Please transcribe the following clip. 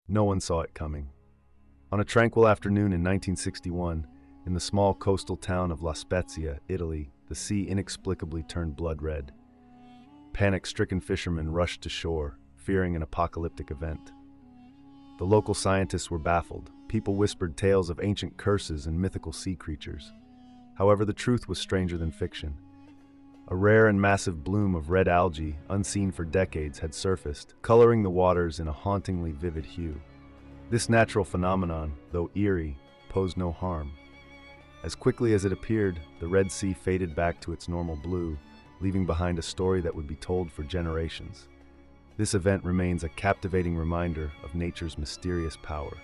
No one saw it coming. On a tranquil afternoon in 1961, in the small coastal town of La Spezia, Italy, the sea inexplicably turned blood red. Panic-stricken fishermen rushed to shore, fearing an apocalyptic event. The local scientists were baffled. People whispered tales of ancient curses and mythical sea creatures. However, the truth was stranger than fiction. A rare and massive bloom of red algae, unseen for decades, had surfaced, coloring the waters in a hauntingly vivid hue. This natural phenomenon, though eerie, posed no harm. As quickly as it appeared, the Red Sea faded back to its normal blue, leaving behind a story that would be told for generations. This event remains a captivating reminder of nature's mysterious power.